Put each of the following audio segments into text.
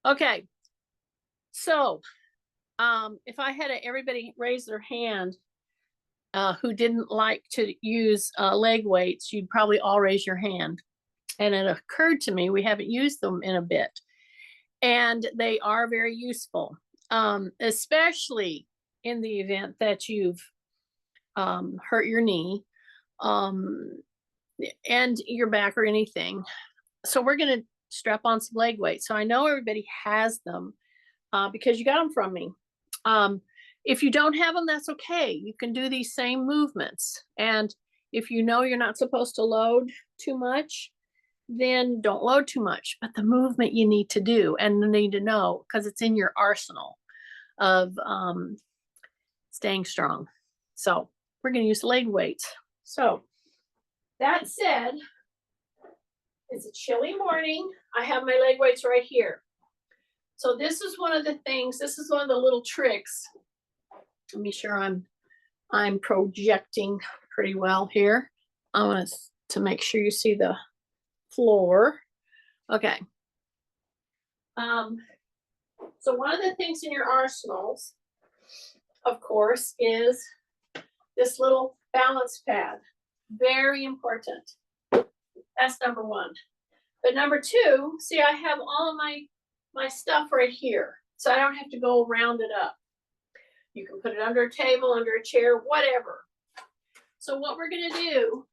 Okay, so if I had everybody raise their hand who didn't like to use leg weights, you'd probably all raise your hand. And it occurred to me we haven't used them in a bit, and they are very useful, especially in the event that you've hurt your knee um, and your back or anything. So we're going to strap on some leg weights. So I know everybody has them because you got them from me. Um, if you don't have them, that's okay. You can do these same movements. And if you know you're not supposed to load too much, then don't load too much. But the movement you need to do and need to know because it's in your arsenal of staying strong. So we're going to use leg weights. So that said, it's a chilly morning. I have my leg weights right here. So this is one of the things, this is one of the little tricks. Let me sure I'm projecting pretty well here. I want to make sure you see the floor. Okay. So one of the things in your arsenals, of course, is this little balance pad. Very important. That's number one. But number two, see, I have all of my stuff right here, so I don't have to go round it up. You can put it under a table, under a chair, whatever. So what we're going to do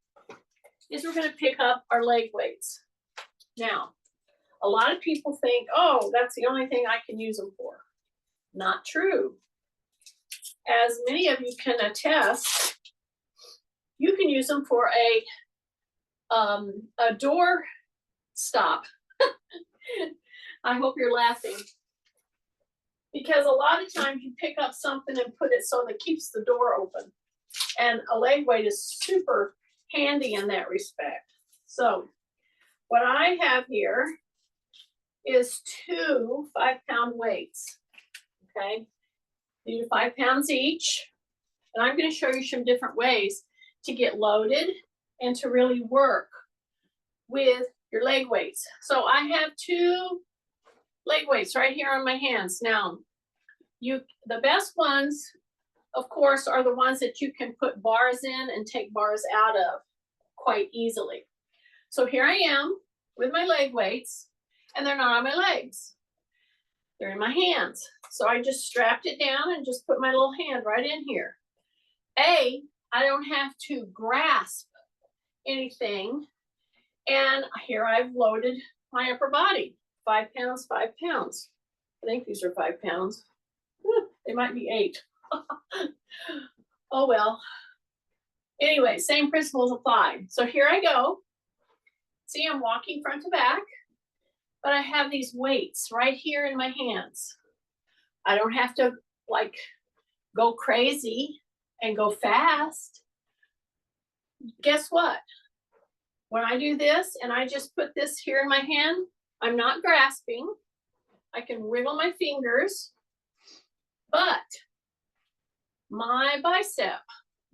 is we're going to pick up our leg weights. Now, a lot of people think, oh, that's the only thing I can use them for. Not true. As many of you can attest, you can use them for a door stop. I hope you're laughing. Because a lot of times you pick up something and put it so that it keeps the door open. And a leg weight is super handy in that respect. So what I have here is 2 5-pound weights. Okay, these are 5 pounds each. And I'm going to show you some different ways to get loaded and to really work with your leg weights. So I have 2 leg weights right here on my hands. Now, the best ones, of course, are the ones that you can put bars in and take bars out of quite easily. So here I am with my leg weights, and they're not on my legs. They're in my hands. So I just strapped it down and just put my little hand right in here. I don't have to grasp anything. And here I've loaded my upper body. 5 pounds, 5 pounds. I think these are 5 pounds. They might be 8. Oh well. Anyway, same principles apply. So here I go. See, I'm walking front to back, but I have these weights right here in my hands. I don't have to like go crazy and go fast. Guess what? When I do this and I just put this here in my hand, I'm not grasping. I can wiggle my fingers, but my bicep,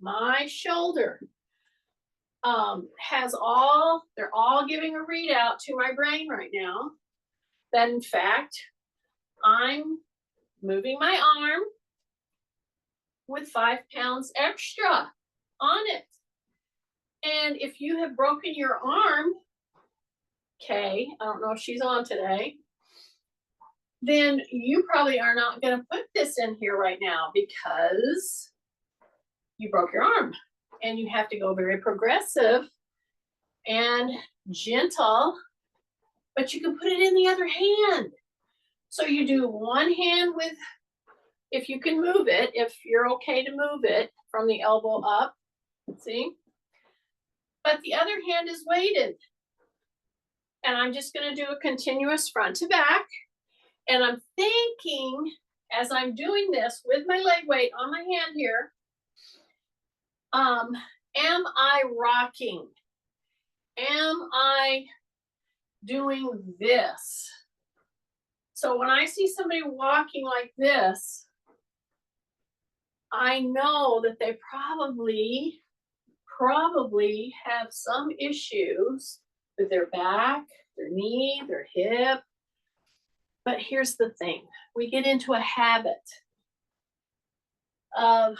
my shoulder they're all giving a readout to my brain right now that in fact, I'm moving my arm with 5 pounds extra on it. And if you have broken your arm, Kay, I don't know if she's on today, then you probably are not going to put this in here right now because you broke your arm. And you have to go very progressive and gentle, but you can put it in the other hand. So you do one hand with, if you can move it, if you're okay to move it from the elbow up, see? But the other hand is weighted. And I'm just going to do a continuous front to back. And I'm thinking, as I'm doing this with my leg weight on my hand here, am I rocking? Am I doing this? So when I see somebody walking like this, I know that they probably have some issues with their back, their knee, their hip, But here's the thing, we get into a habit of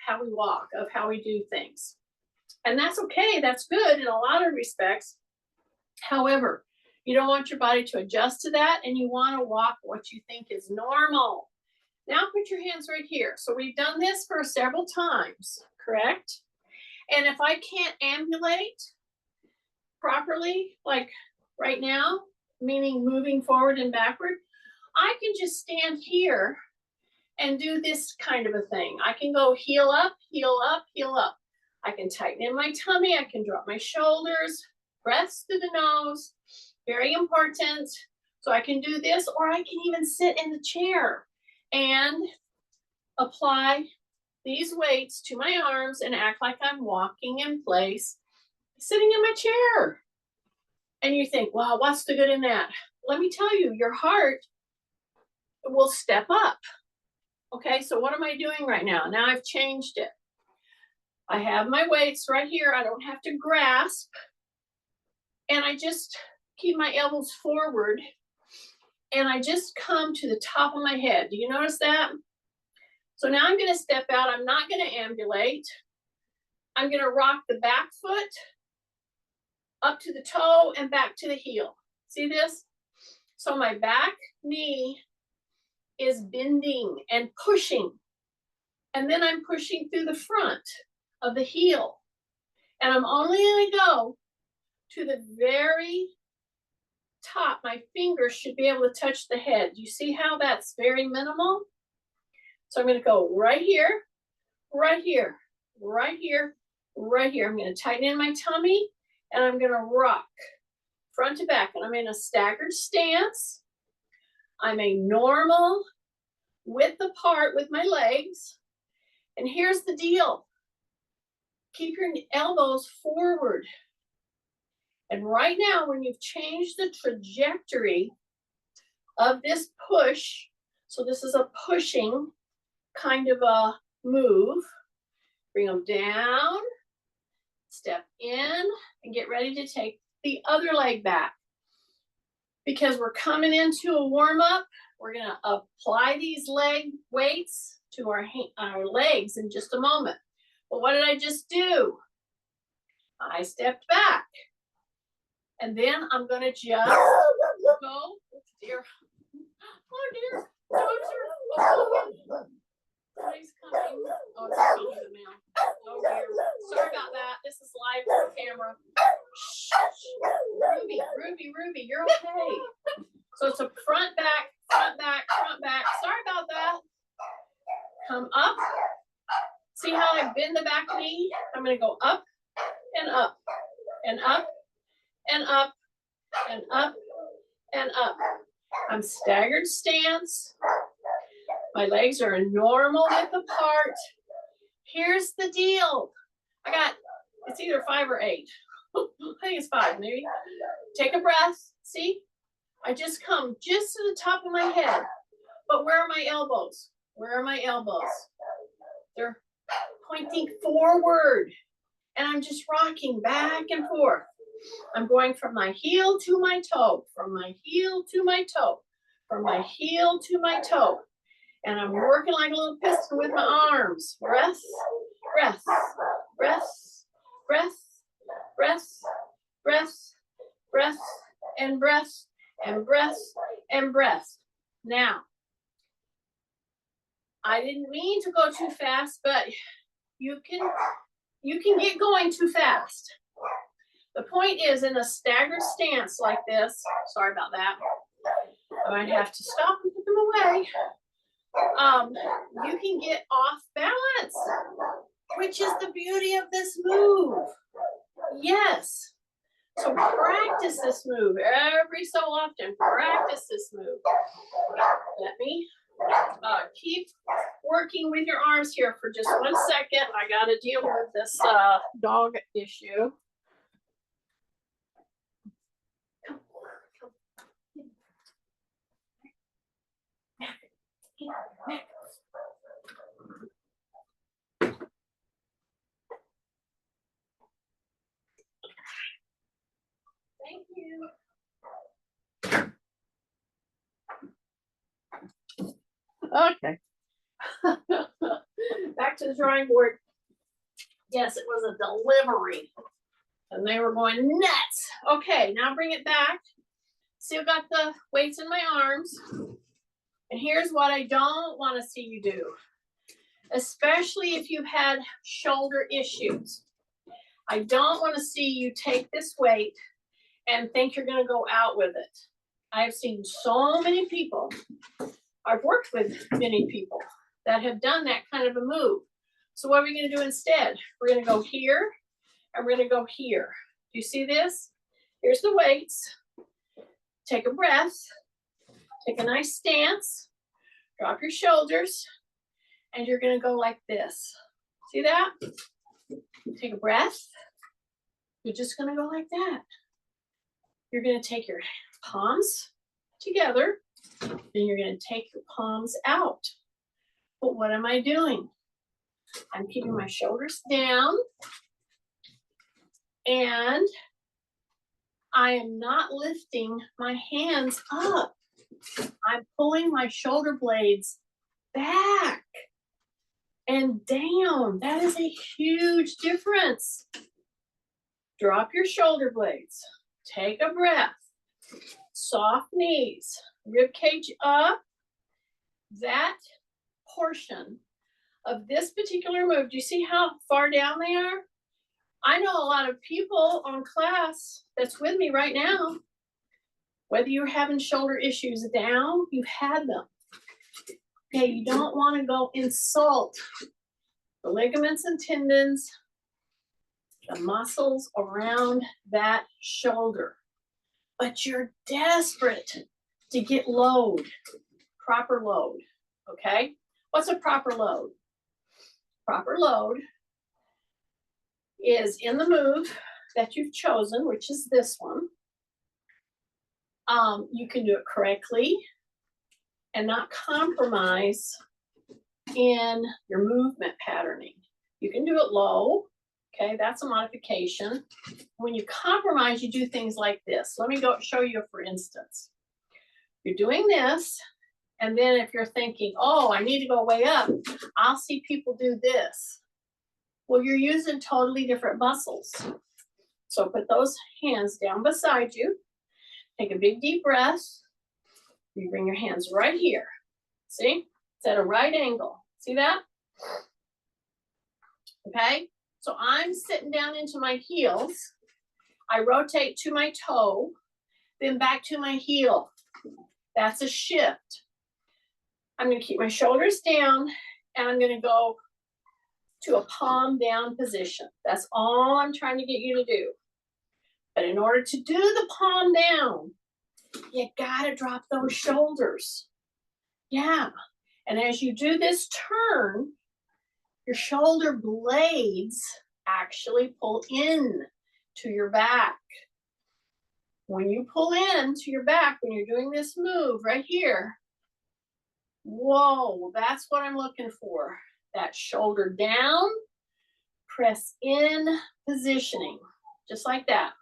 how we walk, of how we do things. And that's okay, that's good in a lot of respects. However, you don't want your body to adjust to that, and you want to walk what you think is normal. Now put your hands right here. So we've done this for several times, correct? And if I can't ambulate properly, like right now, meaning moving forward and backward, I can just stand here and do this kind of a thing. I can go heel up, heel up, heel up. I can tighten in my tummy. I can drop my shoulders, breaths through the nose, very important. So I can do this, or I can even sit in the chair and apply these weights to my arms and act like I'm walking in place, sitting in my chair. And you think, wow, what's the good in that? Let me tell you, your heart will step up. Okay, so what am I doing right now? Now I've changed it. I have my weights right here. I don't have to grasp. And I just keep my elbows forward. And I just come to the top of my head. Do you notice that? So now I'm going to step out. I'm not going to ambulate. I'm going to rock the back foot up to the toe and back to the heel. See this? So my back knee is bending and pushing. And then I'm pushing through the front of the heel. And I'm only going to go to the very top. My fingers should be able to touch the head. You see how that's very minimal? So I'm going to go right here, right here, right here, right here. I'm going to tighten in my tummy, and I'm going to rock front to back. And I'm in a staggered stance. I'm a normal width apart with my legs. And here's the deal. Keep your elbows forward. And right now, when you've changed the trajectory of this push, so this is a pushing kind of a move, bring them down, step in, and get ready to take the other leg back. Because we're coming into a warm-up, we're going to apply these leg weights to our legs in just a moment. But what did I just do? I stepped back. And then I'm going to just go, oh dear, dogs are, somebody's coming. Oh, it's coming in the mail. Oh dear, sorry about that. This is live on camera. Shh. Ruby, you're okay. So it's a front, back, front, back, front, back. Sorry about that. Come up. See how I bend the back knee? I'm going to go up and up and up and up and up and up. I'm staggered stance. My legs are a normal width apart. Here's the deal. It's either 5 or 8. I think it's 5 maybe. Take a breath. See? I just come just to the top of my head. But where are my elbows? Where are my elbows? They're pointing forward. And I'm just rocking back and forth. I'm going from my heel to my toe, from my heel to my toe, from my heel to my toe. And I'm working like a little piston with my arms. Breath, breath, breath, breath, breath, breath, breath, and breath, and breath, and breath. Now, I didn't mean to go too fast, but you can get going too fast. The point is, in a staggered stance like this, sorry about that, I might have to stop and put them away. You can get off balance, which is the beauty of this move. Yes. So practice this move every so often. Practice this move. Let me keep working with your arms here for just 1 second. I got to deal with this dog issue. Thank you. Okay. Back to the drawing board. Yes, it was a delivery. And they were going nuts. Okay, now bring it back. Still got the weights in my arms. And here's what I don't want to see you do. Especially if you've had shoulder issues. I don't want to see you take this weight and think you're going to go out with it. I've seen so many people, I've worked with many people that have done that kind of a move. So what are we going to do instead? We're going to go here and we're going to go here. Do you see this? Here's the weights. Take a breath. Take a nice stance. Drop your shoulders. And you're going to go like this. See that? Take a breath. You're just going to go like that. You're going to take your palms together. Then you're going to take your palms out. But what am I doing? I'm keeping my shoulders down. And I am not lifting my hands up. I'm pulling my shoulder blades back and down. That is a huge difference. Drop your shoulder blades. Take a breath. Soft knees. Rib cage up. That portion of this particular move, do you see how far down they are? I know a lot of people on class that's with me right now. Whether you're having shoulder issues down, you've had them. Okay, you don't want to go insult the ligaments and tendons, the muscles around that shoulder. But you're desperate to get load, proper load, okay? What's a proper load? Proper load is in the move that you've chosen, which is this one. You can do it correctly and not compromise in your movement patterning. You can do it low, okay? That's a modification. When you compromise, you do things like this. Let me go show you, for instance. You're doing this, and then if you're thinking, oh, I need to go way up, I'll see people do this. Well, you're using totally different muscles. So put those hands down beside you. Take a big deep breath. You bring your hands right here. See? It's at a right angle. See that? Okay? So I'm sitting down into my heels. I rotate to my toe, then back to my heel. That's a shift. I'm going to keep my shoulders down, and I'm going to go to a palm down position. That's all I'm trying to get you to do. But in order to do the palm down, you gotta drop those shoulders. Yeah. And as you do this turn, your shoulder blades actually pull in to your back. When you pull in to your back, when you're doing this move right here, whoa, that's what I'm looking for. That shoulder down, press in positioning, just like that.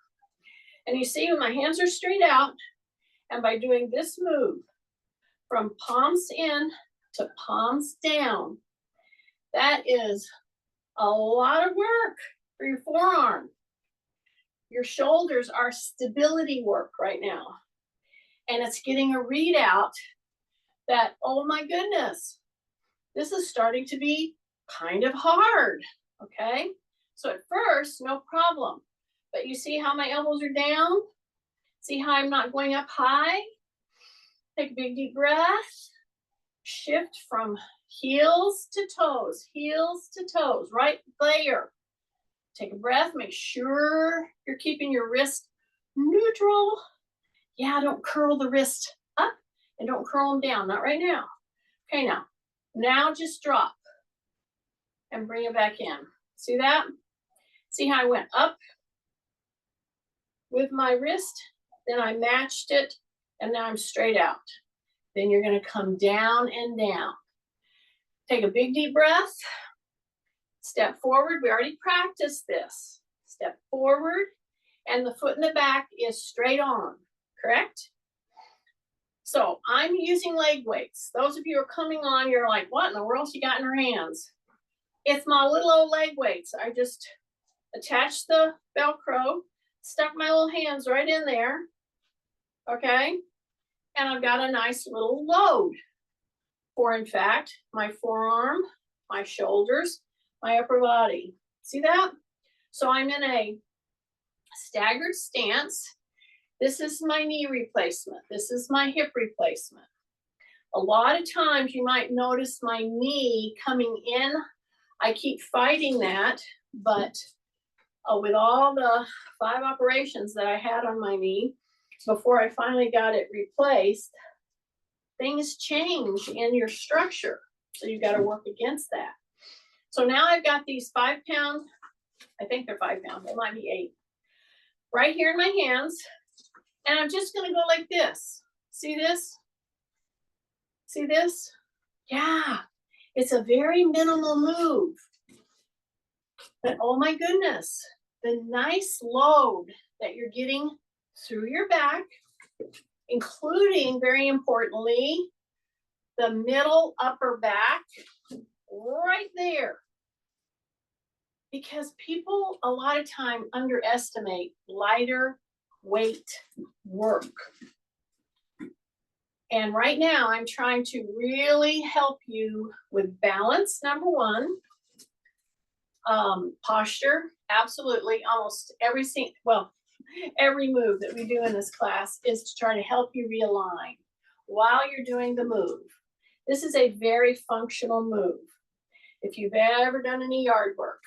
And you see when my hands are straight out, and by doing this move from palms in to palms down, that is a lot of work for your forearm. Your shoulders are stability work right now. And it's getting a readout that, oh my goodness, this is starting to be kind of hard, okay? So at first, no problem. But you see how my elbows are down? See how I'm not going up high? Take a big deep breath. Shift from heels to toes, right there. Take a breath, make sure you're keeping your wrist neutral. Yeah, don't curl the wrist up and don't curl them down, not right now. Okay, now just drop and bring it back in. See that? See how I went up with my wrist, then I matched it, and now I'm straight out. Then you're gonna come down and down. Take a big deep breath. Step forward, we already practiced this. Step forward, and the foot in the back is straight on, correct? So I'm using leg weights. Those of you who are coming on, you're like, what in the world she got in her hands? It's my little old leg weights. I just attached the Velcro, stuck my little hands right in there, okay? And I've got a nice little load for, in fact, my forearm, my shoulders, my upper body. See that? So I'm in a staggered stance. This is my knee replacement. This is my hip replacement. A lot of times you might notice my knee coming in. I keep fighting that, but with all the 5 operations that I had on my knee before I finally got it replaced, things change in your structure. So you've got to work against that. So now I've got these 5-pound, I think they're 5 pounds, they might be 8, right here in my hands. And I'm just gonna go like this. See this? See this? Yeah, it's a very minimal move. But oh my goodness, the nice load that you're getting through your back, including, very importantly, the middle upper back, right there. Because people a lot of time underestimate lighter weight work. And right now I'm trying to really help you with balance, number one. Posture, absolutely. Almost every move that we do in this class is to try to help you realign while you're doing the move. This is a very functional move. If you've ever done any yard work,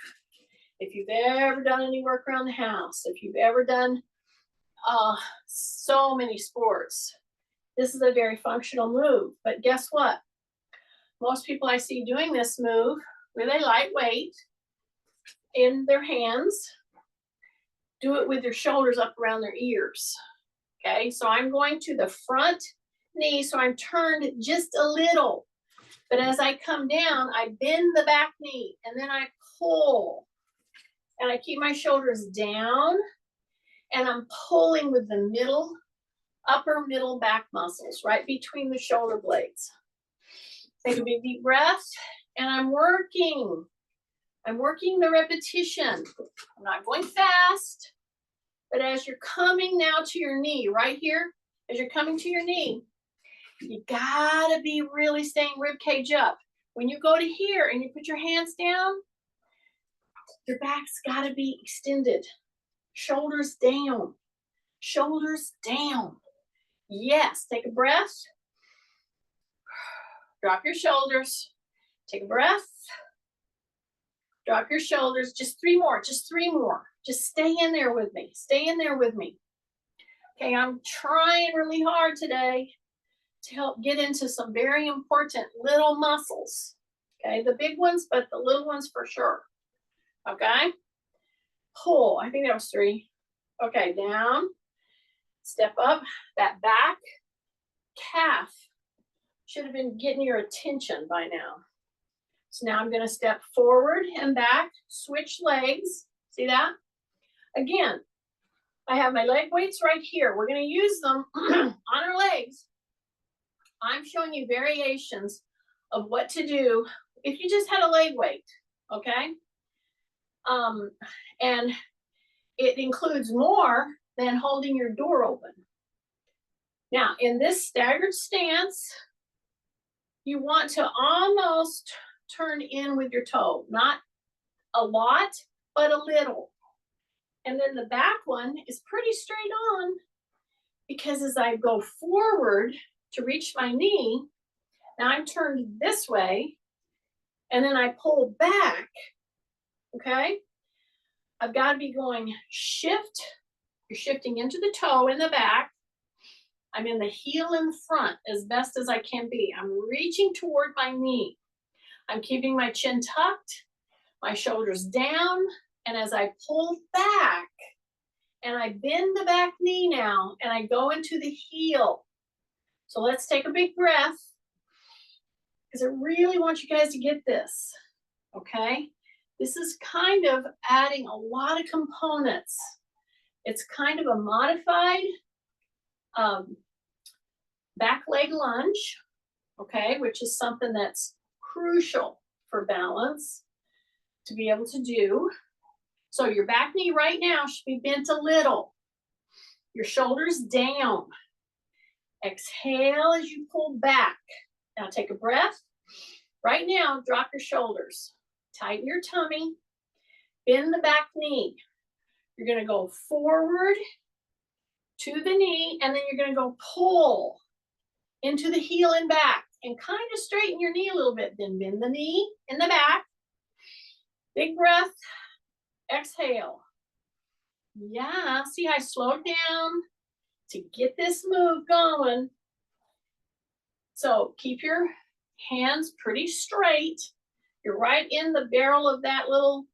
if you've ever done any work around the house, if you've ever done so many sports, this is a very functional move. But guess what? Most people I see doing this move with a light weight in their hands do it with their shoulders up around their ears. Okay, so I'm going to the front knee, so I'm turned just a little. But as I come down, I bend the back knee and then I pull. And I keep my shoulders down and I'm pulling with the upper middle back muscles right between the shoulder blades. Take a big deep breath and I'm working the repetition. I'm not going fast, but as you're coming now to your knee, right here, as you're coming to your knee, you gotta be really staying rib cage up. When you go to here and you put your hands down, your back's gotta be extended. Shoulders down, shoulders down. Yes, take a breath. Drop your shoulders. Take a breath. Drop your shoulders. Just 3 more, just 3 more. Just stay in there with me. Stay in there with me. Okay, I'm trying really hard today to help get into some very important little muscles. Okay, the big ones, but the little ones for sure. Okay, pull. I think that was 3. Okay, down. Step up. That back calf should have been getting your attention by now. So now I'm going to step forward and back, switch legs. See that? Again, I have my leg weights right here. We're going to use them on our legs. I'm showing you variations of what to do if you just had a leg weight, okay? And it includes more than holding your door open. Now, in this staggered stance, you want to almost turn in with your toe, not a lot, but a little. And then the back one is pretty straight on, because as I go forward to reach my knee, now I'm turned this way, and then I pull back, okay? I've got to be going shift. You're shifting into the toe in the back. I'm in the heel in front as best as I can be. I'm reaching toward my knee. I'm keeping my chin tucked, my shoulders down, and as I pull back, and I bend the back knee now, and I go into the heel. So let's take a big breath, because I really want you guys to get this, okay? This is kind of adding a lot of components. It's kind of a modified back leg lunge, okay, which is something that's crucial for balance to be able to do. So your back knee right now should be bent a little. Your shoulders down. Exhale as you pull back. Now take a breath. Right now, drop your shoulders. Tighten your tummy. Bend the back knee. You're going to go forward to the knee, and then you're going to go pull into the heel and back, and kind of straighten your knee a little bit. Then bend the knee in the back. Big breath. Exhale. Yeah, see, I slowed down to get this move going. So keep your hands pretty straight. You're right in the barrel of that little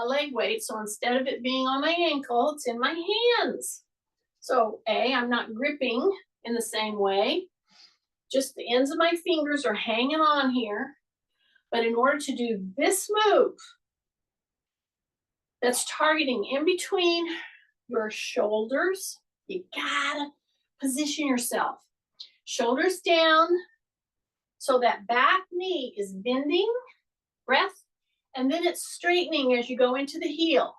leg weight. So instead of it being on my ankle, it's in my hands. So I'm not gripping in the same way. Just the ends of my fingers are hanging on here. But in order to do this move, that's targeting in between your shoulders, you gotta position yourself. Shoulders down, so that back knee is bending, breath, and then it's straightening as you go into the heel.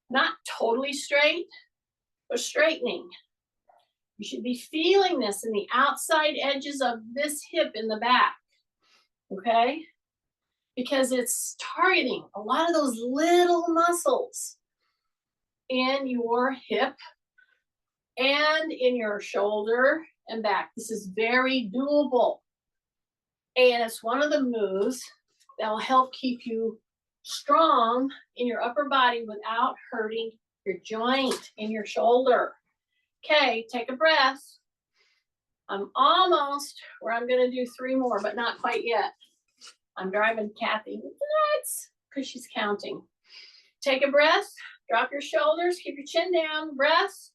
Not totally straight, but straightening. You should be feeling this in the outside edges of this hip in the back, okay? Because it's targeting a lot of those little muscles in your hip and in your shoulder and back. This is very doable. And it's one of the moves that will help keep you strong in your upper body without hurting your joint in your shoulder. Okay, take a breath. I'm almost where I'm going to do 3 more, but not quite yet. I'm driving Kathy nuts because she's counting. Take a breath. Drop your shoulders. Keep your chin down. Breath.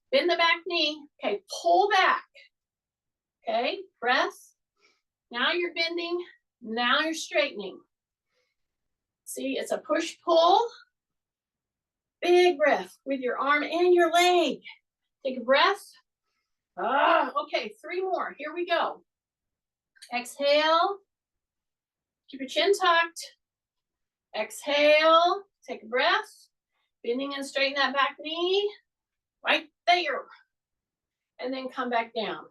Bend the back knee. Okay, pull back. Okay, breath. Now you're bending. Now you're straightening. See, it's a push-pull. Big breath with your arm and your leg. Take a breath. Okay, 3 more. Here we go. Exhale. Keep your chin tucked. Exhale. Take a breath. Bending and straighten that back knee. Right there. And then come back down.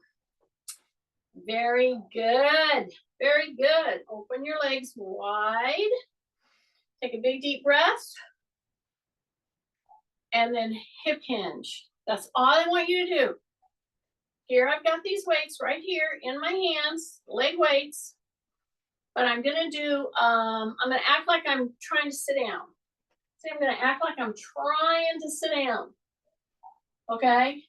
Very good. Very good. Open your legs wide. Take a big deep breath. And then hip hinge. That's all I want you to do. Here I've got these weights right here in my hands, leg weights. But I'm going to do, I'm going to act like I'm trying to sit down. See, I'm going to act like I'm trying to sit down. Okay?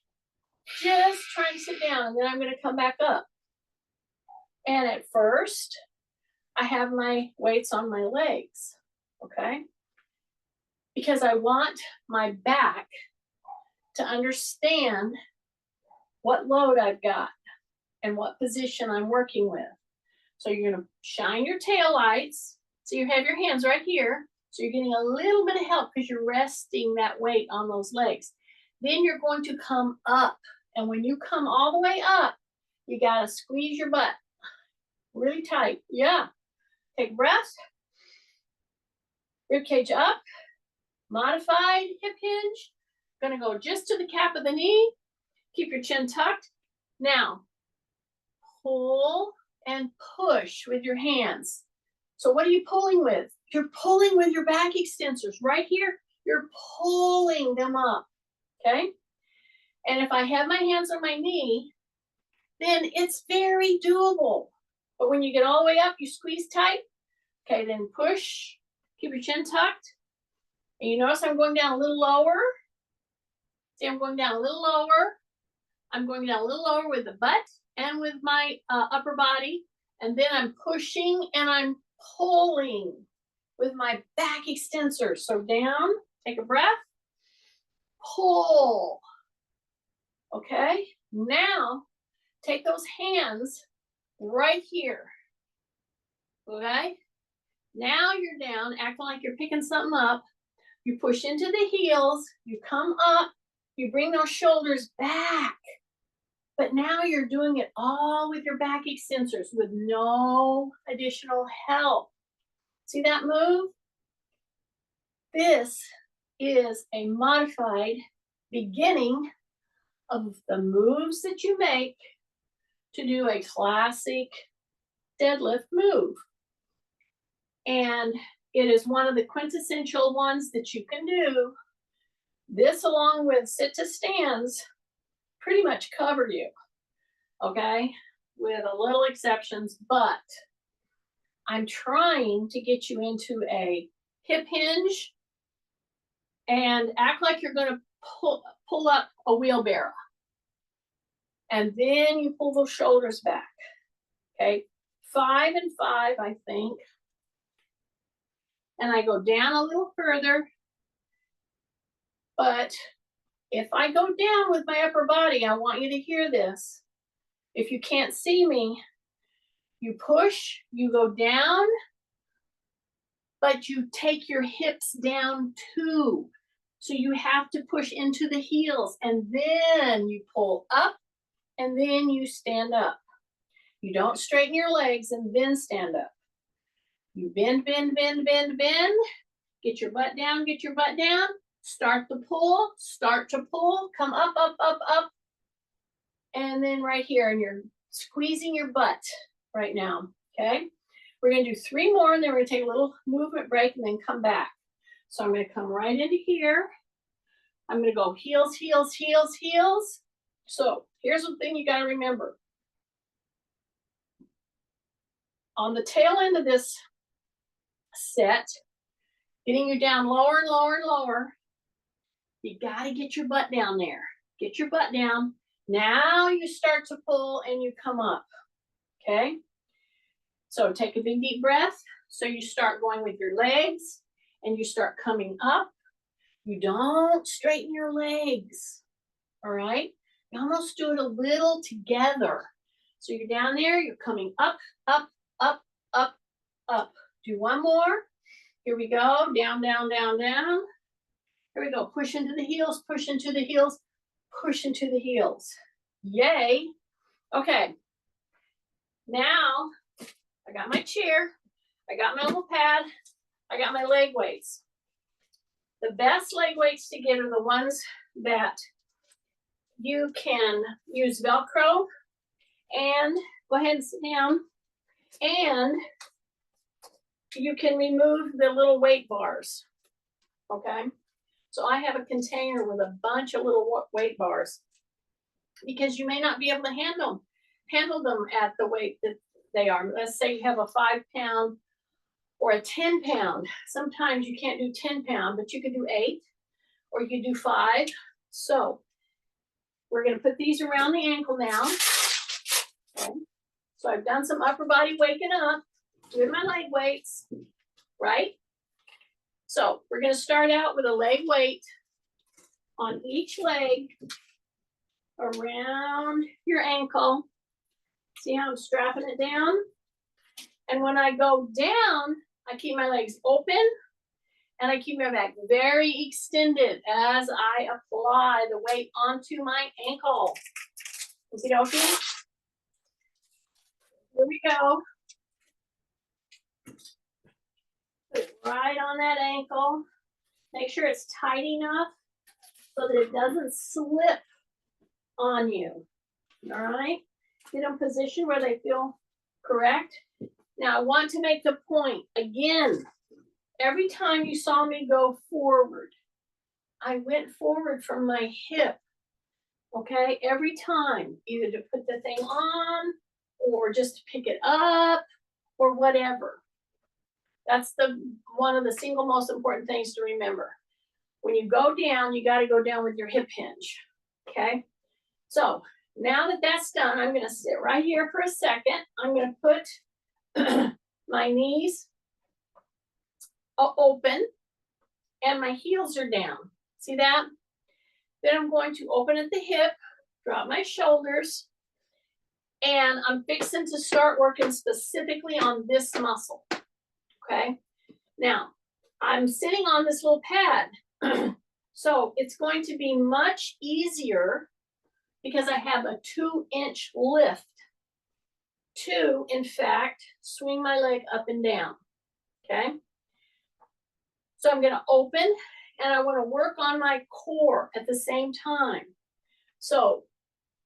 Just trying to sit down, and then I'm going to come back up. And at first, I have my weights on my legs. Okay? Because I want my back to understand what load I've got and what position I'm working with. So you're going to shine your tail lights. So you have your hands right here. So you're getting a little bit of help because you're resting that weight on those legs. Then you're going to come up. And when you come all the way up, you got to squeeze your butt really tight. Yeah. Take a breath. Rib cage up. Modified hip hinge. Going to go just to the cap of the knee. Keep your chin tucked. Now, pull and push with your hands. So what are you pulling with? You're pulling with your back extensors. Right here, you're pulling them up, okay? And if I have my hands on my knee, then it's very doable. But when you get all the way up, you squeeze tight. Okay, then push. Keep your chin tucked. And you notice I'm going down a little lower. See, I'm going down a little lower. I'm going down a little lower with the butt and with my upper body. And then I'm pushing and I'm pulling with my back extensors. So down, take a breath, pull. Okay, now take those hands right here. Okay, now you're down, acting like you're picking something up. You push into the heels, you come up, you bring those shoulders back. But now you're doing it all with your back extensors with no additional help. See that move? This is a modified beginning of the moves that you make to do a classic deadlift move. And it is one of the quintessential ones that you can do. This, along with sit to stands, pretty much cover you, okay? With a little exceptions, but I'm trying to get you into a hip hinge and act like you're gonna pull up a wheelbarrow. And then you pull those shoulders back, okay? 5 and 5, I think. And I go down a little further. But if I go down with my upper body, I want you to hear this. If you can't see me, you push, you go down, but you take your hips down too. So you have to push into the heels, and then you pull up, and then you stand up. You don't straighten your legs and then stand up. You bend, bend, bend, bend, bend. Get your butt down, get your butt down. Start the pull, start to pull, come up, up, up, up. And then right here, and you're squeezing your butt right now, okay? We're gonna do 3 more, and then we're gonna take a little movement break and then come back. So I'm gonna come right into here. I'm gonna go heels, heels, heels, heels. So here's the thing you gotta remember. On the tail end of this set, getting you down lower and lower and lower, you gotta get your butt down there. Get your butt down. Now you start to pull and you come up, okay? So take a big deep breath. So you start going with your legs and you start coming up. You don't straighten your legs, all right? You almost do it a little together. So you're down there, you're coming up, up, up, up, up. Do 1 more. Here we go, down, down, down, down. Here we go, push into the heels, push into the heels, push into the heels. Yay. Okay. Now, I got my chair, I got my little pad, I got my leg weights. The best leg weights to get are the ones that you can use Velcro, and go ahead and sit down, and you can remove the little weight bars, okay? So I have a container with a bunch of little weight bars because you may not be able to handle them at the weight that they are. Let's say you have a 5-pound or a 10-pound. Sometimes you can't do 10-pound, but you can do 8 or you can do 5. So we're gonna put these around the ankle now. Okay. So I've done some upper body waking up with my leg weights, right? So we're gonna start out with a leg weight on each leg around your ankle. See how I'm strapping it down? And when I go down, I keep my legs open and I keep my back very extended as I apply the weight onto my ankle. Is it okay? Here we go. Put it right on that ankle. Make sure it's tight enough so that it doesn't slip on you. All right? Get in position where they feel correct. Now I want to make the point again. Every time you saw me go forward, I went forward from my hip. Okay, every time, either to put the thing on or just to pick it up or whatever. That's one of the single most important things to remember. When you go down, you got to go down with your hip hinge. Okay, so now that that's done, I'm going to sit right here for a second. I'm going to put my knees open and my heels are down. See that? Then I'm going to open at the hip, drop my shoulders, and I'm fixing to start working specifically on this muscle, okay? Now, I'm sitting on this little pad, so it's going to be much easier because I have a 2-inch lift to, in fact, swing my leg up and down, okay? So I'm gonna open and I wanna work on my core at the same time. So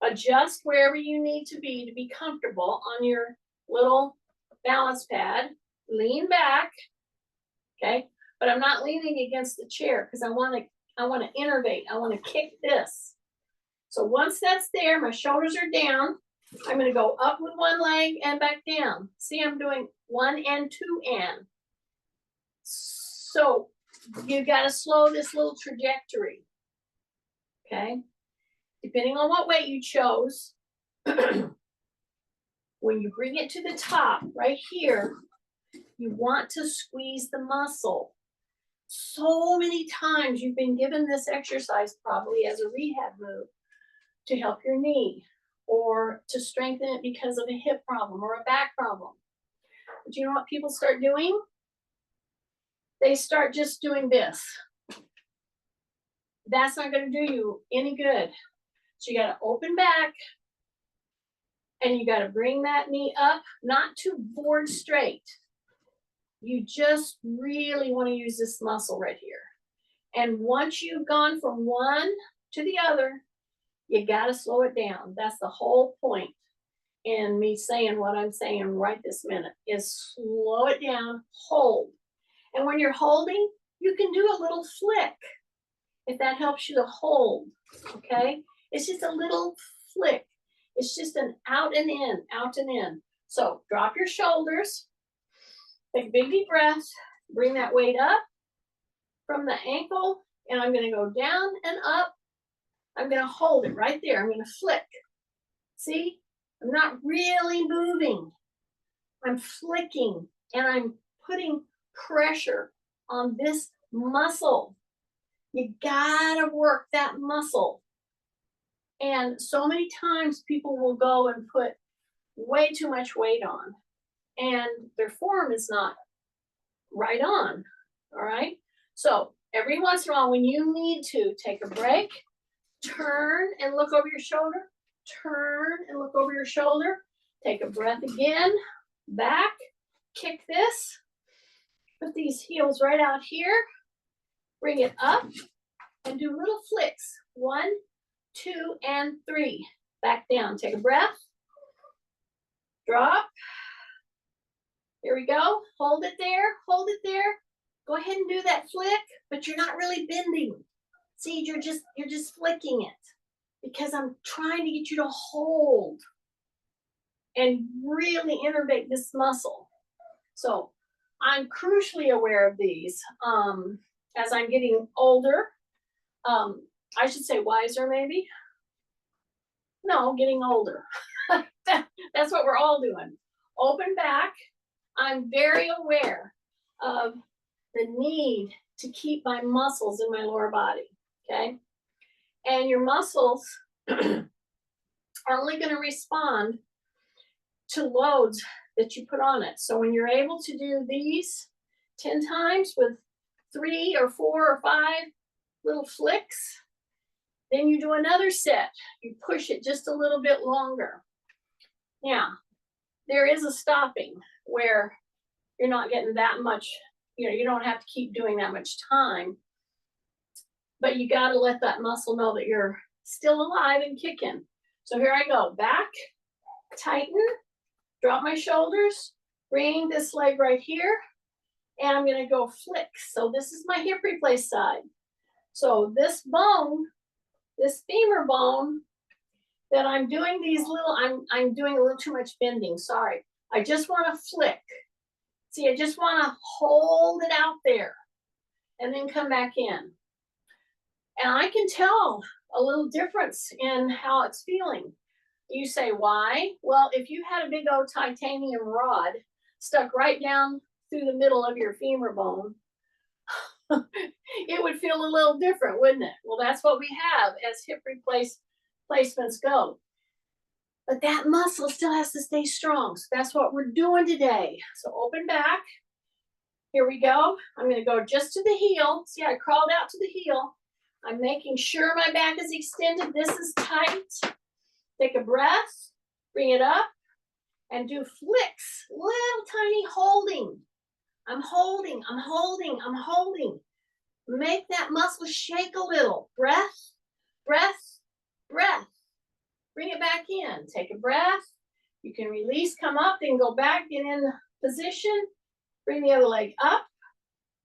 adjust wherever you need to be comfortable on your little balance pad. Lean back, okay? But I'm not leaning against the chair because I wanna innervate, I wanna kick this. So once that's there, my shoulders are down, I'm gonna go up with one leg and back down. See, I'm doing 1 and 2 and. So you gotta slow this little trajectory, okay? Depending on what weight you chose, when you bring it to the top, right here, you want to squeeze the muscle. So many times you've been given this exercise probably as a rehab move to help your knee or to strengthen it because of a hip problem or a back problem. But you know what people start doing? They start just doing this. That's not going to do you any good. So you got to open back and you got to bring that knee up, not too board straight. You just really want to use this muscle right here. And once you've gone from one to the other, you got to slow it down. That's the whole point in me saying what I'm saying right this minute is slow it down, hold. And when you're holding, you can do a little flick if that helps you to hold, okay? It's just a little flick. It's just an out and in, out and in. So drop your shoulders, take a big deep breath, bring that weight up from the ankle, and I'm gonna go down and up. I'm gonna hold it right there. I'm gonna flick. See, I'm not really moving. I'm flicking and I'm putting pressure on this muscle. You gotta work that muscle. And so many times people will go and put way too much weight on and their form is not right on, all right? So every once in a while when you need to take a break, turn and look over your shoulder, turn and look over your shoulder, take a breath again, back, kick this, put these heels right out here, bring it up and do little flicks. 1, 2, and 3. Back down, take a breath, drop. Here we go, hold it there, hold it there. Go ahead and do that flick, but you're not really bending. See, you're just flicking it because I'm trying to get you to hold and really innervate this muscle. So I'm crucially aware of these as I'm getting older. I should say wiser, maybe. No, getting older. That's what we're all doing. Open back. I'm very aware of the need to keep my muscles in my lower body, okay? And your muscles are only going to respond to loads that you put on it. So when you're able to do these 10 times with 3 or 4 or 5 little flicks, then you do another set. You push it just a little bit longer. Now, there is a stopping where you're not getting that much, you don't have to keep doing that much time, but you got to let that muscle know that you're still alive and kicking. So here I go, back, tighten, drop my shoulders, bring this leg right here, and I'm gonna go flick. So this is my hip replace side. So this bone, this femur bone that I'm doing these little, I'm doing a little too much bending, sorry. I just wanna flick. See, I just wanna hold it out there and then come back in. And I can tell a little difference in how it's feeling. You say, why? Well, if you had a big old titanium rod stuck right down through the middle of your femur bone, it would feel a little different, wouldn't it? Well, that's what we have as hip replacements go. But that muscle still has to stay strong. So that's what we're doing today. So open back. Here we go. I'm going to go just to the heel. See, I crawled out to the heel. I'm making sure my back is extended. This is tight. Take a breath, bring it up, and do flicks, little tiny holding. I'm holding, I'm holding, I'm holding. Make that muscle shake a little. Breath, breath, breath. Bring it back in. Take a breath. You can release, come up, then go back, get in position. Bring the other leg up,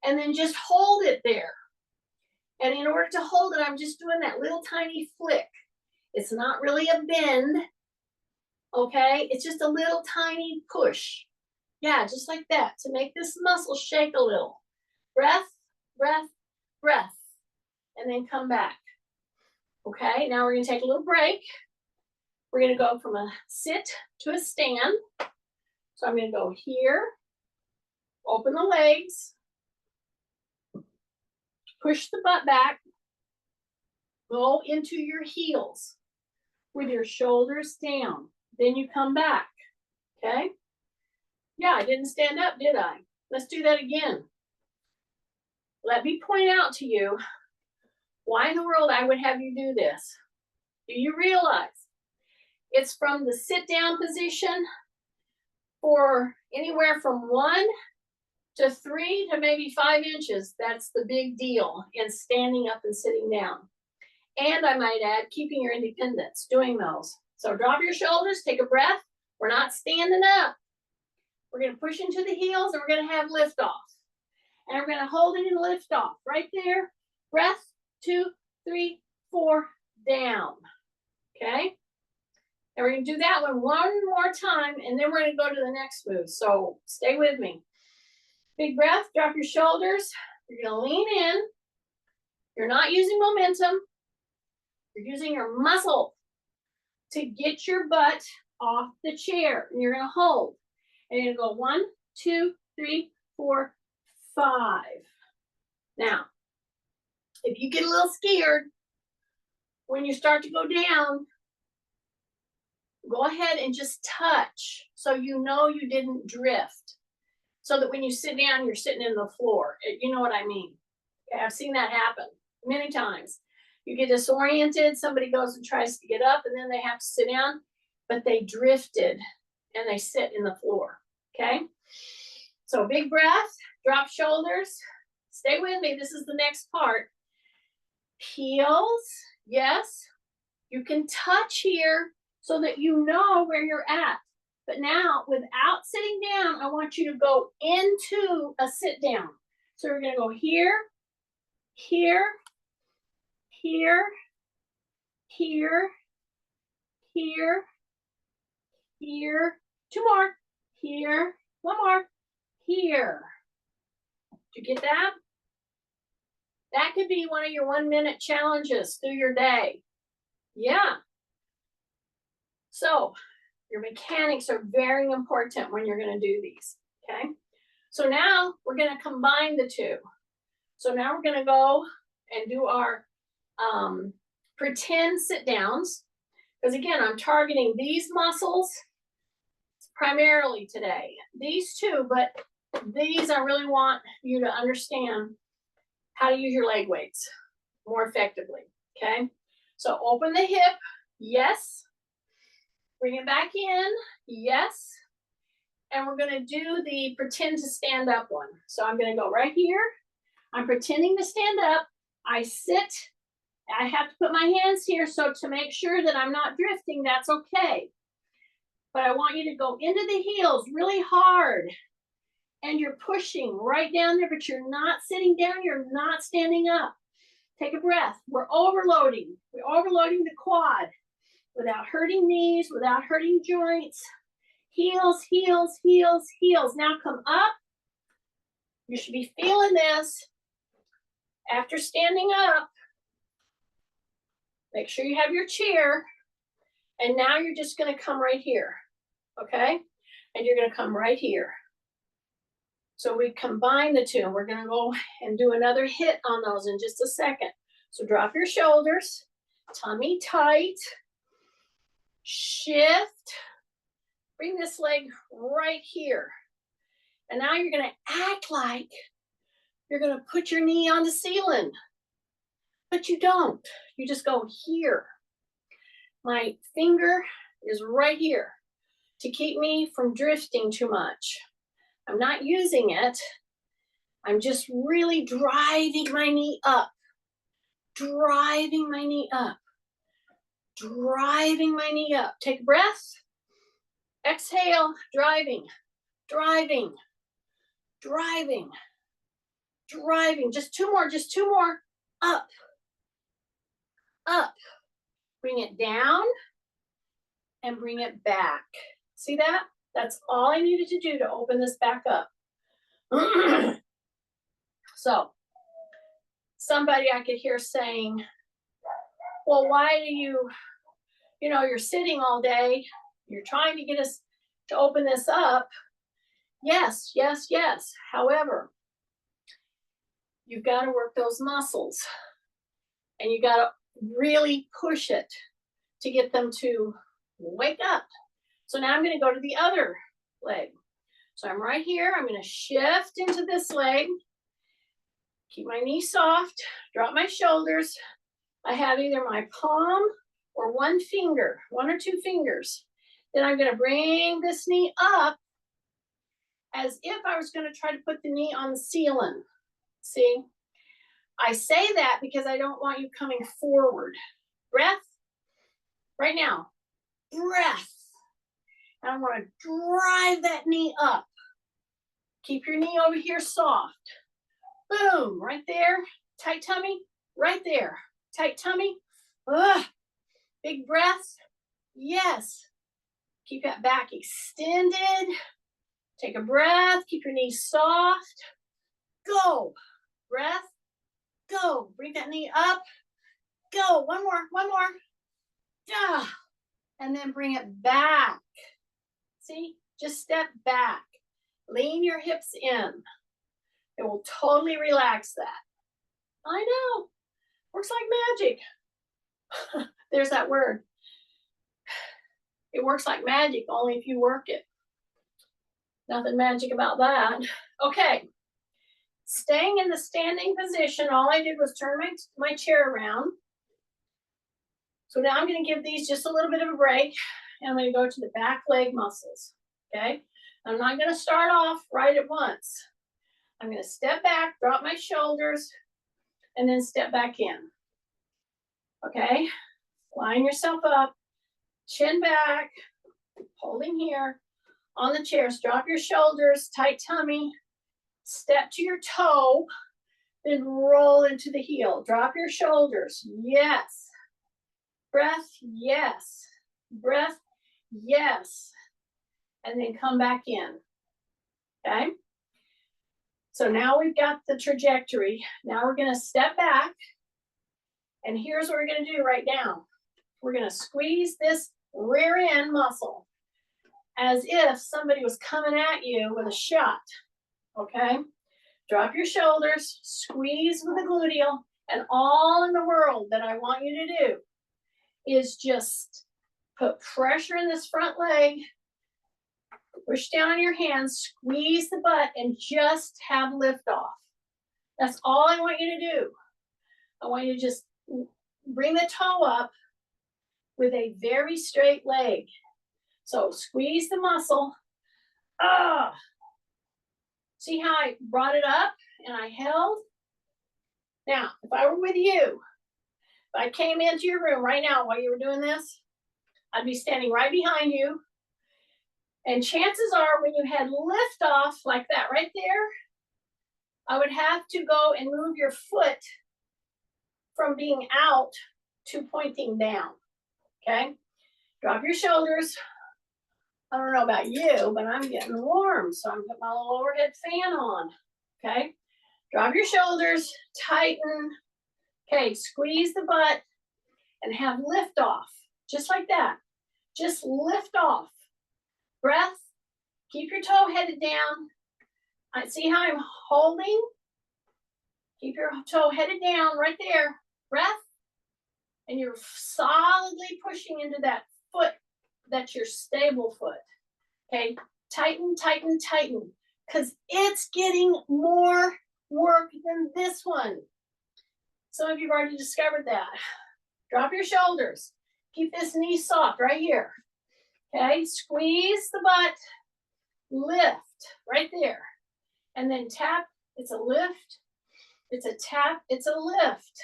and then just hold it there. And in order to hold it, I'm just doing that little tiny flick. It's not really a bend, okay? It's just a little tiny push. Yeah, just like that, to make this muscle shake a little. Breath, breath, breath, and then come back. Okay, now we're gonna take a little break. We're gonna go from a sit to a stand. So I'm gonna go here, open the legs, push the butt back, go into your heels with your shoulders down. Then you come back, okay? Yeah, I didn't stand up, did I? Let's do that again. Let me point out to you why in the world I would have you do this. Do you realize it's from the sit down position for anywhere from 1 to 3 to maybe 5 inches? That's the big deal in standing up and sitting down. And I might add, keeping your independence, doing those. So drop your shoulders, take a breath. We're not standing up. We're gonna push into the heels and we're gonna have lift off. And we're gonna hold it and lift off right there. Breath, 2, 3, 4, down, okay? And we're gonna do that one more time, and then we're gonna go to the next move. So stay with me. Big breath, drop your shoulders. You're gonna lean in. You're not using momentum. You're using your muscle to get your butt off the chair. And you're gonna hold. And you're gonna go 1, 2, 3, 4, 5. Now, if you get a little scared when you start to go down, go ahead and just touch so you know you didn't drift. So that when you sit down, you're sitting in the floor. You know what I mean? I've seen that happen many times. You get disoriented, somebody goes and tries to get up, and then they have to sit down, but they drifted and they sit in the floor, okay? So big breath, drop shoulders. Stay with me, this is the next part. Heels, yes. You can touch here so that you know where you're at. But now, without sitting down, I want you to go into a sit down. So we're gonna go here, here, here, here, here, here, 2 more, here, 1 more, here. Did you get that? That could be one of your 1-minute challenges through your day. Yeah. So your mechanics are very important when you're going to do these, okay? So now we're going to combine the two. So now we're going to go and do our pretend sit downs. Because again, I'm targeting these muscles primarily today. These two, but these I really want you to understand how to use your leg weights more effectively, okay? So open the hip, yes. Bring it back in, yes. And we're gonna do the pretend to stand up one. So I'm gonna go right here. I'm pretending to stand up. I sit, I have to put my hands here so to make sure that I'm not drifting, that's okay. But I want you to go into the heels really hard. And you're pushing right down there, but you're not sitting down, you're not standing up. Take a breath. We're overloading. We're overloading the quad without hurting knees, without hurting joints. Heels, heels, heels, heels. Now come up. You should be feeling this. After standing up, make sure you have your chair. And now you're just gonna come right here, okay? And you're gonna come right here. So we combine the two. We're gonna go and do another hit on those in just a second. So drop your shoulders, tummy tight, shift, bring this leg right here. And now you're gonna act like you're gonna put your knee on the ceiling, but you don't. You just go here. My finger is right here to keep me from drifting too much. I'm not using it. I'm just really driving my knee up, driving my knee up, driving my knee up. Take a breath. Exhale, driving, driving, driving, driving. Just two more, just two more. Up, up. Bring it down and bring it back. See that? That's all I needed to do to open this back up. So, somebody I could hear saying, well, why do you're sitting all day, you're trying to get us to open this up. Yes, yes, yes. However, you've got to work those muscles and you got to really push it to get them to wake up. So now I'm going to go to the other leg. So I'm right here. I'm going to shift into this leg. Keep my knee soft. Drop my shoulders. I have either my palm or one finger, one or two fingers. Then I'm going to bring this knee up as if I was going to try to put the knee on the ceiling. See? I say that because I don't want you coming forward. Breath. Right now. Breath. And I want to drive that knee up. Keep your knee over here soft. Boom. Right there. Tight tummy. Right there. Tight tummy. Ugh. Big breath. Yes. Keep that back extended. Take a breath. Keep your knees soft. Go. Breath. Go. Bring that knee up. Go. One more. One more. Yeah. And then bring it back. See? Just step back. Lean your hips in. It will totally relax that. I know. Works like magic. There's that word. It works like magic, only if you work it. Nothing magic about that. Okay. Staying in the standing position, all I did was turn my chair around. So now I'm going to give these just a little bit of a break. And I'm going to go to the back leg muscles. Okay. I'm not going to start off right at once. I'm going to step back, drop my shoulders, and then step back in. Okay. Line yourself up, chin back, holding here. On the chairs, drop your shoulders, tight tummy, step to your toe, then roll into the heel. Drop your shoulders. Yes. Breath. Yes. Breath. Yes. And then come back in. Okay. So now we've got the trajectory. Now we're going to step back. And here's what we're going to do right now. We're going to squeeze this rear end muscle as if somebody was coming at you with a shot. Okay. Drop your shoulders, squeeze with the gluteal, and all in the world that I want you to do is just put pressure in this front leg, push down on your hands, squeeze the butt, and just have lift off. That's all I want you to do. I want you to just bring the toe up with a very straight leg. So squeeze the muscle. Ah. See how I brought it up and I held? Now, if I were with you, if I came into your room right now while you were doing this, I'd be standing right behind you. And chances are when you had lift off like that right there, I would have to go and move your foot from being out to pointing down. Okay? Drop your shoulders. I don't know about you, but I'm getting warm, so I'm putting my little overhead fan on. Okay? Drop your shoulders, tighten. Okay, squeeze the butt and have lift off. Just like that. Just lift off. Breath. Keep your toe headed down. I see how I'm holding. Keep your toe headed down right there. Breath. And you're solidly pushing into that foot. That's your stable foot. Okay, tighten, tighten, tighten. Because it's getting more work than this one. Some of you have already discovered that. Drop your shoulders. Keep this knee soft right here. Okay, squeeze the butt, lift right there. And then tap, it's a lift, it's a tap, it's a lift.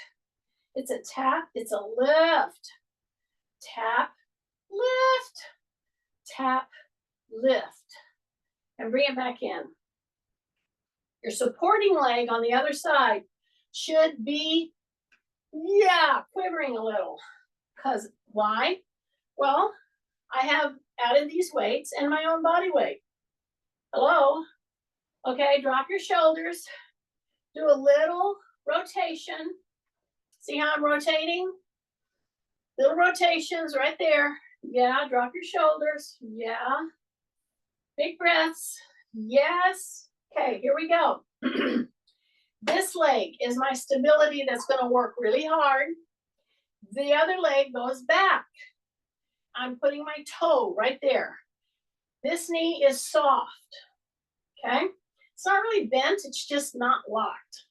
It's a tap, it's a lift. Tap, lift, tap, lift. And bring it back in. Your supporting leg on the other side should be, quivering a little. Because why? Well, I have added these weights and my own body weight. Hello? Okay, drop your shoulders. Do a little rotation. See how I'm rotating? Little rotations right there. Yeah, drop your shoulders. Yeah. Big breaths. Yes. Okay, here we go. This leg is my stability that's going to work really hard. The other leg goes back. I'm putting my toe right there. This knee is soft. Okay? It's not really bent, it's just not locked.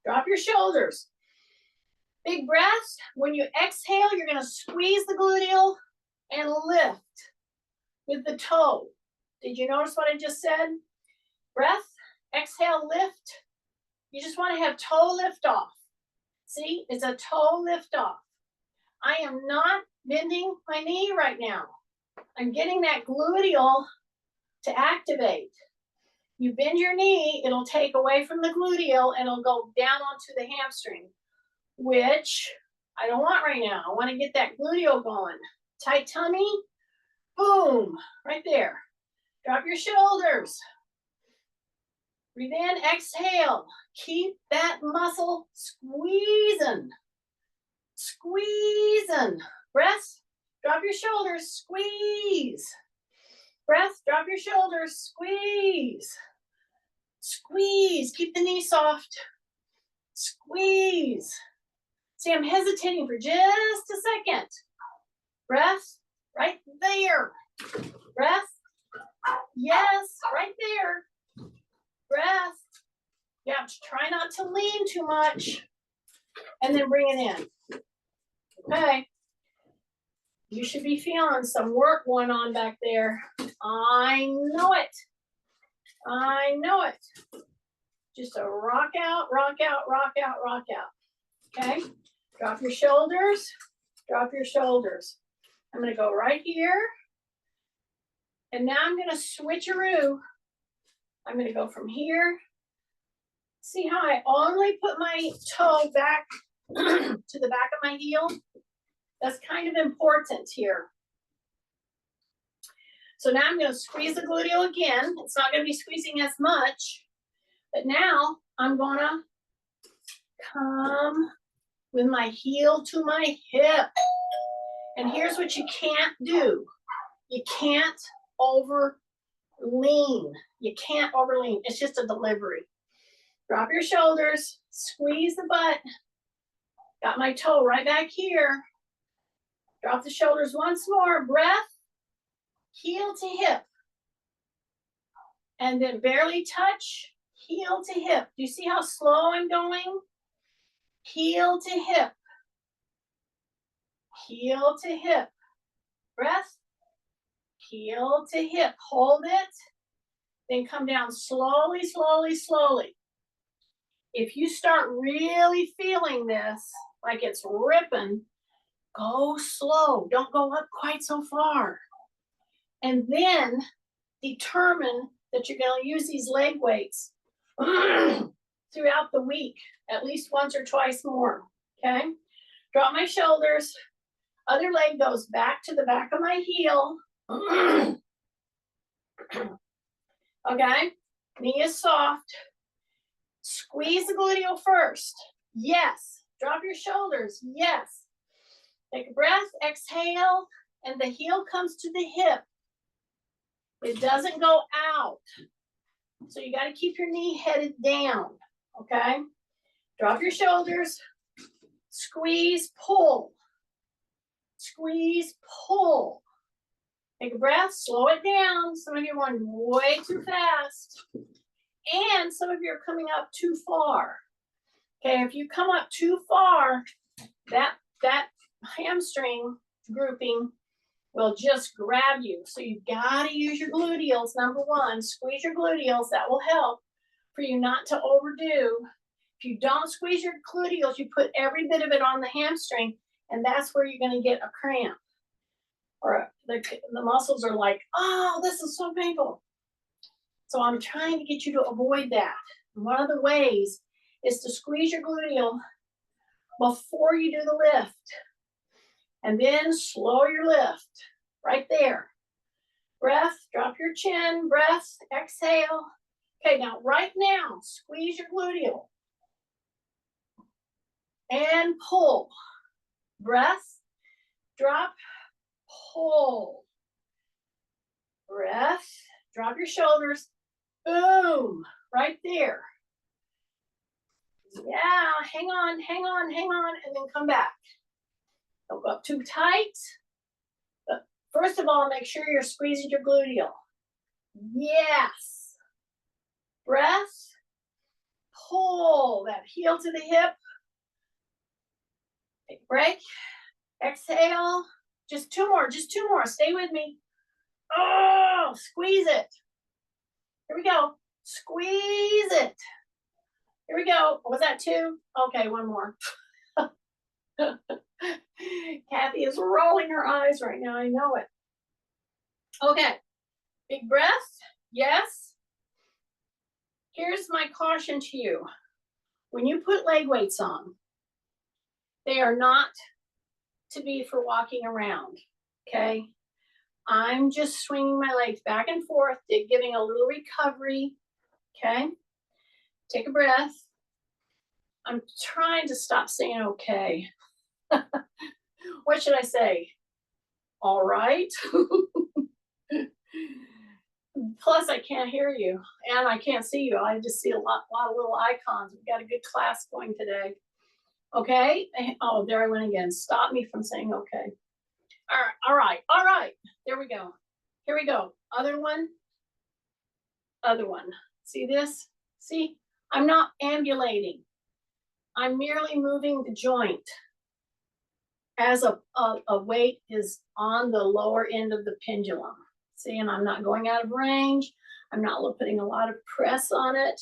Drop your shoulders. Big breath. When you exhale, you're going to squeeze the gluteal and lift with the toe. Did you notice what I just said? Breath, exhale, lift. You just want to have toe lift off. See, it's a toe lift off. I am not bending my knee right now. I'm getting that gluteal to activate. You bend your knee, it'll take away from the gluteal and it'll go down onto the hamstring, which I don't want right now. I want to get that gluteal going. Tight tummy, boom, right there. Drop your shoulders. Breathe in, exhale. Keep that muscle squeezing. Squeezing. Breath, drop your shoulders, squeeze. Breath, drop your shoulders, squeeze. Squeeze, keep the knee soft. Squeeze. See, I'm hesitating for just a second. Breath, right there. Breath, yes, right there. Breath. Yeah, try not to lean too much. And then bring it in. Okay. You should be feeling some work going on back there. I know it. I know it. Just a rock out, rock out, rock out, rock out. Okay? Drop your shoulders. Drop your shoulders. I'm going to go right here. And now I'm going to switcheroo. I'm going to go from here. See how I only put my toe back to the back of my heel? That's kind of important here. So now I'm going to squeeze the gluteal again. It's not going to be squeezing as much. But now I'm going to come with my heel to my hip. And here's what you can't do. You can't over lean. You can't over lean. It's just a delivery. Drop your shoulders. Squeeze the butt. Got my toe right back here. Drop the shoulders once more. Breath. Heel to hip. And then barely touch. Heel to hip. Do you see how slow I'm going? Heel to hip. Heel to hip. Breath. Heel to hip. Hold it. Then come down slowly, slowly, slowly. If you start really feeling this, like it's ripping, go slow. Don't go up quite so far. And then determine that you're going to use these leg weights throughout the week, at least once or twice more. Okay? Drop my shoulders. Other leg goes back to the back of my heel. Okay? Knee is soft. Squeeze the gluteal first. Yes. Drop your shoulders. Yes. Take a breath. Exhale. And the heel comes to the hip. It doesn't go out. So you got to keep your knee headed down. Okay? Drop your shoulders. Squeeze, pull. Squeeze, pull. Take a breath. Slow it down. Some of you are going way too fast. And some of you are coming up too far. Okay, if you come up too far, that hamstring grouping will just grab you. So you've got to use your gluteals. Number one, squeeze your gluteals. That will help for you not to overdo. If you don't squeeze your gluteals, you put every bit of it on the hamstring, and that's where you're going to get a cramp. Or the muscles are like, oh, this is so painful. So I'm trying to get you to avoid that. And one of the ways is to squeeze your gluteal before you do the lift. And then slow your lift right there. Breath, drop your chin, breath, exhale. Okay, now right now, squeeze your gluteal. And pull. Breath, drop, pull. Breath, drop your shoulders. Boom, right there. Yeah, hang on, hang on, hang on, and then come back. Don't go up too tight. But first of all, make sure you're squeezing your gluteal. Yes. Breath. Pull that heel to the hip. Take a break. Exhale. Just two more, just two more. Stay with me. Oh, squeeze it. Here we go. Squeeze it. Here we go. Was that two? Okay, one more. Kathy is rolling her eyes right now. I know it. Okay. Big breath. Yes. Here's my caution to you. When you put leg weights on, they are not to be for walking around. Okay. I'm just swinging my legs back and forth, giving a little recovery. Okay. Take a breath. I'm trying to stop saying okay. What should I say? All right. Plus, I can't hear you and I can't see you. I just see a lot of little icons. We've got a good class going today. Okay. Oh, there I went again. Stop me from saying okay. All right. All right. All right. There we go. Here we go. Other one. Other one. See this? See? I'm not ambulating. I'm merely moving the joint as a weight is on the lower end of the pendulum. See, and I'm not going out of range. I'm not putting a lot of press on it.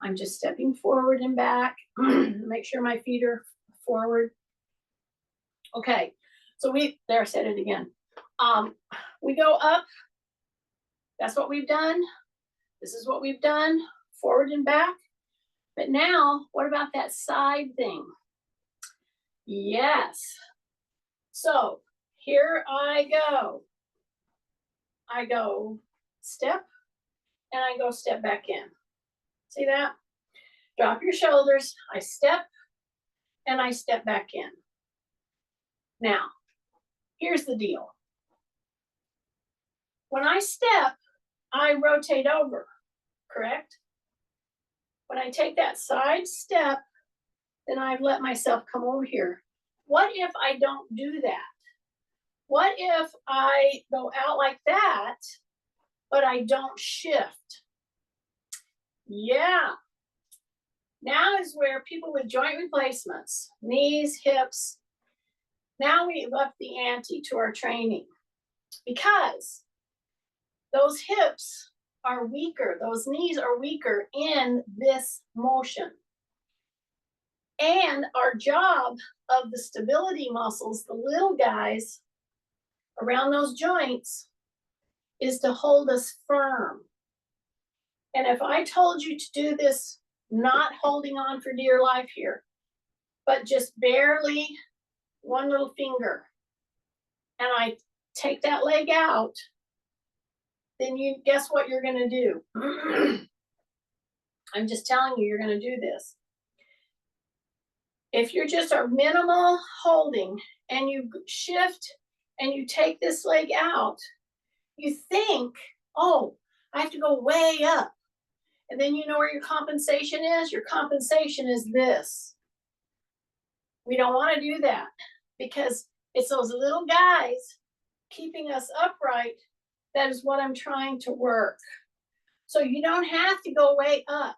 I'm just stepping forward and back. Make sure my feet are forward. Okay, so there I said it again. We go up. That's what we've done. This is what we've done, forward and back. But now, what about that side thing? Yes. So here I go. I go step and I go step back in. See that? Drop your shoulders. I step and I step back in. Now, here's the deal. When I step, I rotate over, correct? When I take that side step, then I've let myself come over here. What if I don't do that? What if I go out like that, but I don't shift? Yeah. Now is where people with joint replacements, knees, hips, now we've upped the ante to our training because those hips are weaker, those knees are weaker in this motion. And our job of the stability muscles, the little guys around those joints, is to hold us firm. And if I told you to do this, not holding on for dear life here, but just barely one little finger, and I take that leg out, then you guess what you're going to do? I'm just telling you, you're going to do this. If you're just a minimal holding and you shift and you take this leg out, you think, oh, I have to go way up. And then you know where your compensation is? Your compensation is this. We don't want to do that because it's those little guys keeping us upright. That is what I'm trying to work. So you don't have to go way up.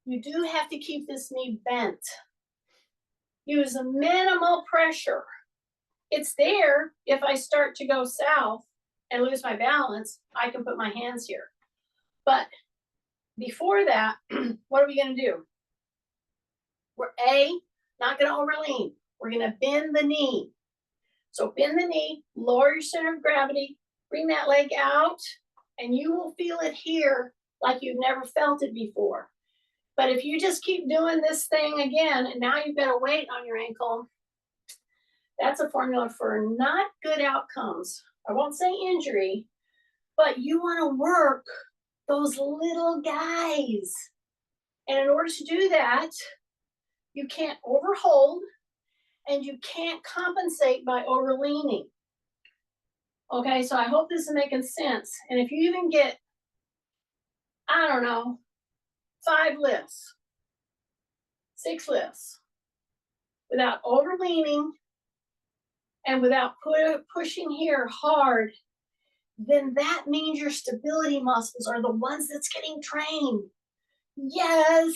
You do have to keep this knee bent. Use a minimal pressure. It's there. If I start to go south and lose my balance, I can put my hands here. But before that, what are we going to do? We're not going to overlean. We're going to bend the knee. So bend the knee, lower your center of gravity, bring that leg out, and you will feel it here like you've never felt it before. But if you just keep doing this thing again, and now you've got a weight on your ankle, that's a formula for not good outcomes. I won't say injury, but you want to work those little guys. And in order to do that, you can't overhold and you can't compensate by overleaning. Okay, so I hope this is making sense. And if you even get, I don't know, 5 lifts, 6 lifts, without overleaning and without pushing here hard, then that means your stability muscles are the ones that's getting trained. Yes.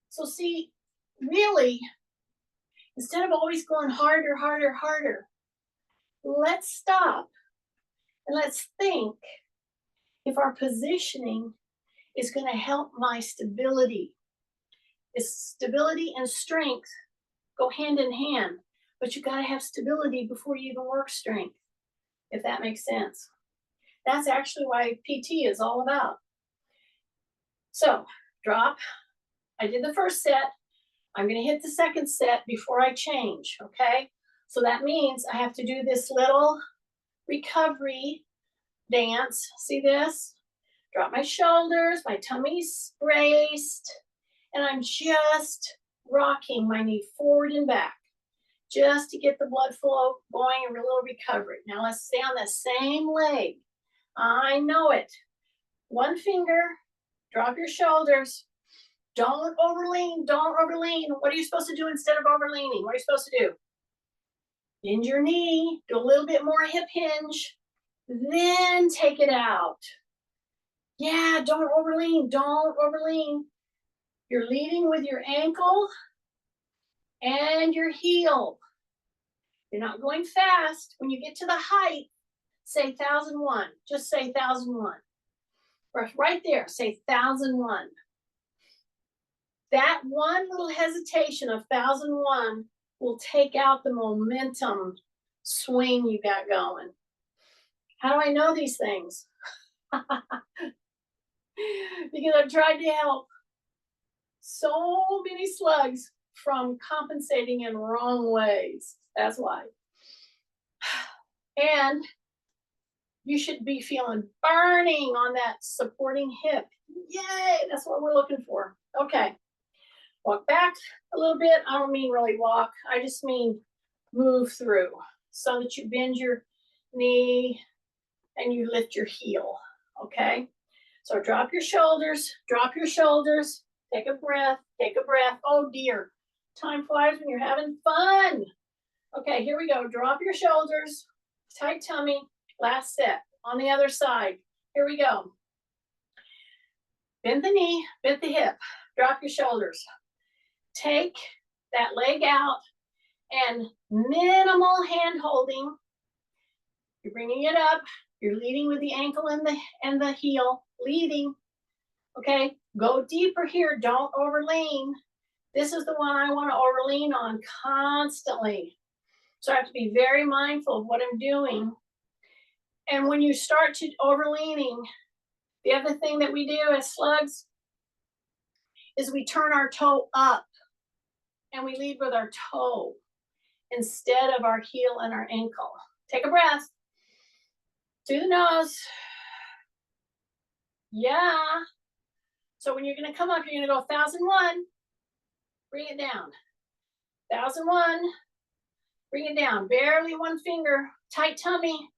So see, really, instead of always going harder, harder, harder, let's stop and let's think if our positioning is going to help my stability. Is stability and strength go hand in hand, but you got to have stability before you even work strength, if that makes sense. That's actually why PT is all about. So drop. I did the first set. I'm going to hit the second set before I change, okay? So that means I have to do this little recovery dance. See this? Drop my shoulders, my tummy's braced, and I'm just rocking my knee forward and back just to get the blood flow going and a little recovery. Now let's stay on the same leg. I know it. One finger, drop your shoulders. Don't overlean, don't overlean. What are you supposed to do instead of overleaning? What are you supposed to do? Bend your knee, do a little bit more hip hinge, then take it out. Yeah, don't overlean, don't overlean. You're leading with your ankle and your heel. You're not going fast. When you get to the height, say 1001. Just say 1001. Right there, say 1001. That one little hesitation of 1001 will take out the momentum swing you got going. How do I know these things? Because I've tried to help so many slugs from compensating in wrong ways. That's why. And you should be feeling burning on that supporting hip. Yay, that's what we're looking for. Okay, walk back a little bit. I don't mean really walk. I just mean move through so that you bend your knee and you lift your heel, okay? So drop your shoulders, take a breath, take a breath. Oh dear, time flies when you're having fun. Okay, here we go. Drop your shoulders, tight tummy, last set. On the other side, here we go. Bend the knee, bend the hip, drop your shoulders. Take that leg out and minimal hand holding. You're bringing it up. You're leading with the ankle and the heel, leading. Okay, go deeper here. Don't overlean. This is the one I want to overlean on constantly. So I have to be very mindful of what I'm doing. And when you start to overleaning, the other thing that we do as slugs is we turn our toe up and we lead with our toe instead of our heel and our ankle. Take a breath. Through the nose. Yeah. So when you're going to come up, you're going to go 1001. Bring it down. 1001. Bring it down. Barely one finger. Tight tummy.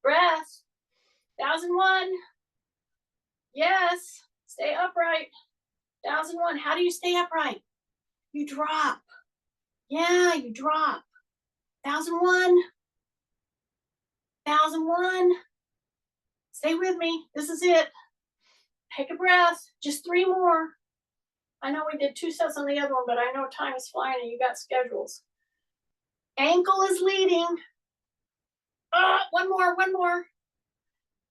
Breath. 1001. Yes. Stay upright. 1001. How do you stay upright? You drop. Yeah, you drop. 1001. 1001. Stay with me. This is it. Take a breath. Just 3 more. I know we did 2 sets on the other one, but I know time is flying and you got schedules. Ankle is leading. One more, one more.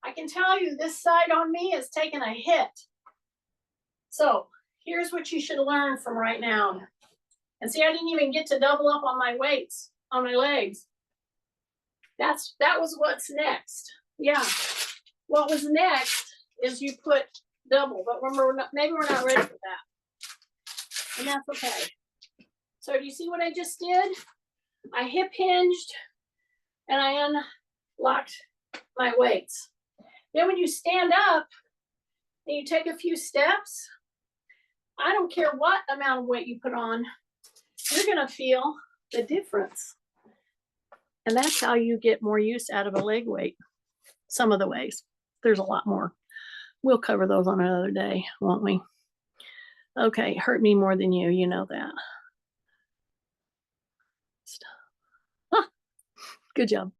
I can tell you this side on me is taking a hit. So here's what you should learn from right now. And see, I didn't even get to double up on my weights, on my legs. That was what's next. Yeah. What was next is you put double, but maybe we're not ready for that. And that's okay. So do you see what I just did? I hip hinged and I unlocked my weights. Then when you stand up and you take a few steps, I don't care what amount of weight you put on, you're gonna feel the difference. And that's how you get more use out of a leg weight. Some of the ways. There's a lot more. We'll cover those on another day, won't we? Okay, hurt me more than you, you know that. Good job.